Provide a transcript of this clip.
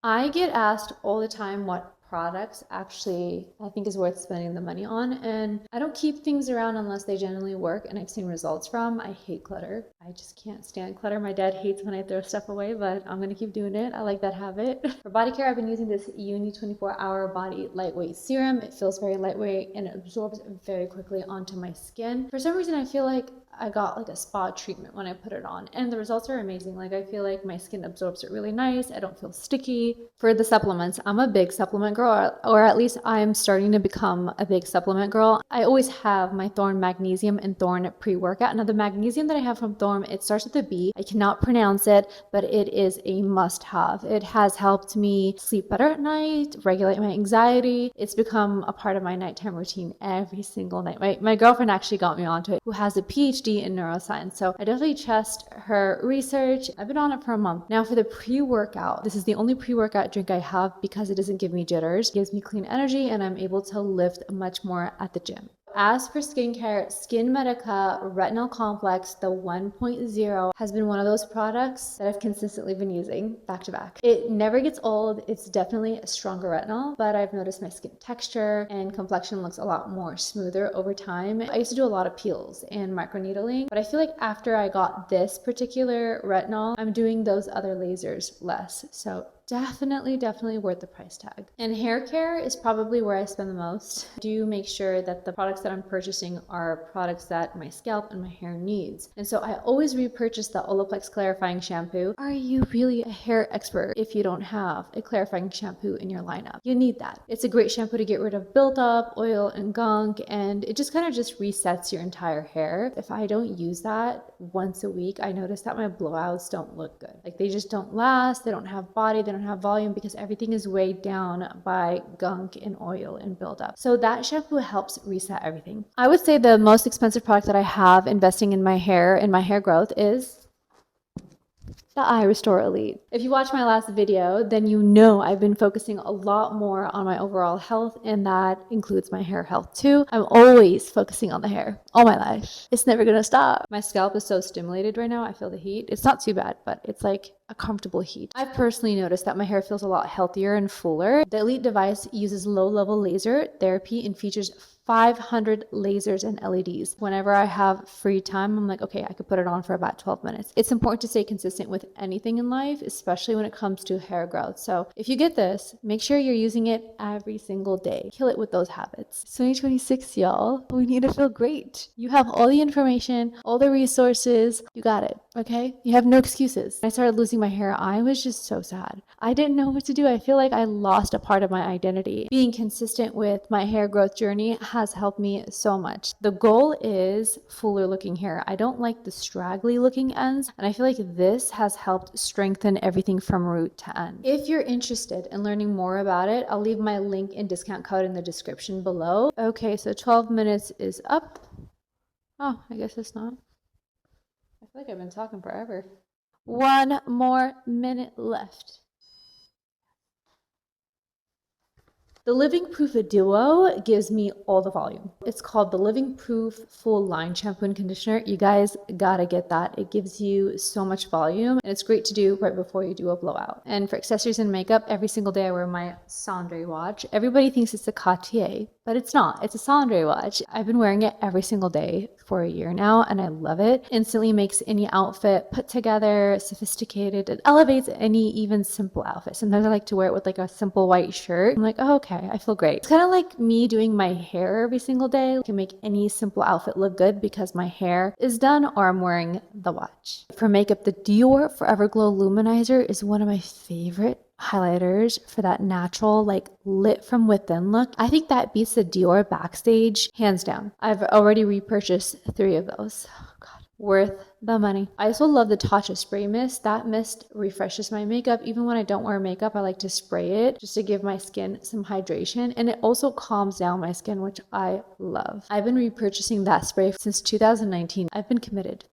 I get asked all the time what products actually I think is worth spending the money on, and I don't keep things around unless they genuinely work and I've seen results from. I hate clutter. I just can't stand clutter. My dad hates when I throw stuff away, but I'm gonna keep doing it. I like that habit. For body care, I've been using this Uni 24-hour body lightweight serum. It feels very lightweight and it absorbs very quickly onto my skin. For some reason, I feel like I got like a spa treatment when I put it on, and the results are amazing. Like, I feel like my skin absorbs it really nice. I don't feel sticky. For the supplements, I'm a big supplement girl, or at least I'm starting to become a big supplement girl. I always have my Thorne Magnesium and Thorne Pre-Workout. Now, the magnesium that I have from Thorne, it starts with a B. I cannot pronounce it, but it is a must-have. It has helped me sleep better at night, regulate my anxiety. It's become a part of my nighttime routine every single night. My girlfriend actually got me onto it, who has a PhD in neuroscience. So I definitely trust her research. I've been on it for a month. Now, for the pre-workout, this is the only pre-workout drink I have because it doesn't give me jitters. It gives me clean energy and I'm able to lift much more at the gym. As for skincare, SkinMedica Retinol Complex, the 1.0, has been one of those products that I've consistently been using back to back. It never gets old. It's definitely a stronger retinol, but I've noticed my skin texture and complexion looks a lot more smoother over time. I used to do a lot of peels and microneedling, but I feel like after I got this particular retinol, I'm doing those other lasers less. So definitely worth the price tag. And hair care is probably where I spend the most. I do make sure that the products that I'm purchasing are products that my scalp and my hair needs. And so I always repurchase the Olaplex clarifying shampoo. Are you really a hair expert if you don't have a clarifying shampoo in your lineup? You need that. It's a great shampoo to get rid of buildup, oil, and gunk, and it just kind of just resets your entire hair. If I don't use that once a week, I notice that my blowouts don't look good. Like, they just don't last, they don't have body, they don't have volume because everything is weighed down by gunk and oil and buildup. So that shampoo helps reset everything. I would say the most expensive product that I have investing in my hair and my hair growth is the Eye Restore Elite. If you watched my last video, then you know I've been focusing a lot more on my overall health, and that includes my hair health too. I'm always focusing on the hair all my life. It's never gonna stop. My scalp is so stimulated right now. I feel the heat. It's not too bad, but it's like a comfortable heat. I've personally noticed that my hair feels a lot healthier and fuller. The Elite device uses low-level laser therapy and features 500 lasers and LEDs. Whenever I have free time, I'm like, okay, I could put it on for about 12 minutes. It's important to stay consistent with anything in life, especially when it comes to hair growth. So if you get this, make sure you're using it every single day. Kill it with those habits. It's 2026, y'all. We need to feel great. You have all the information, all the resources. You got it, okay? You have no excuses. When I started losing my hair, I was just so sad. I didn't know what to do. I feel like I lost a part of my identity. Being consistent with my hair growth journey has helped me so much. The goal is fuller looking hair. I don't like the straggly looking ends, and I feel like this has helped strengthen everything from root to end. If you're interested in learning more about it, I'll leave my link and discount code in the description below. Okay, so 12 minutes is up. Oh, I guess it's not. I feel like I've been talking forever. One more minute left. The Living Proof Duo gives me all the volume. It's called the Living Proof Full Line Shampoo and Conditioner. You guys gotta get that. It gives you so much volume, and it's great to do right before you do a blowout. And for accessories and makeup, every single day I wear my CENDRÉ watch. Everybody thinks it's a Cartier, but it's not. It's a CENDRÉ watch. I've been wearing it every single day for a year now, and I love it. Instantly makes any outfit put together, sophisticated. It elevates any even simple outfit. Sometimes I like to wear it with like a simple white shirt. I'm like, oh, okay, I feel great. It's kind of like me doing my hair every single day. I can make any simple outfit look good because my hair is done or I'm wearing the watch. For makeup, the Dior Forever Glow Luminizer is one of my favorite highlighters for that natural, like, lit from within look. I think that beats the Dior Backstage hands down. I've already repurchased 3 of those. Oh God, worth the money. I also love the Tatcha spray mist. That mist refreshes my makeup. Even when I don't wear makeup, I like to spray it just to give my skin some hydration, and it also calms down my skin, which I love. I've been repurchasing that spray since 2019. I've been committed.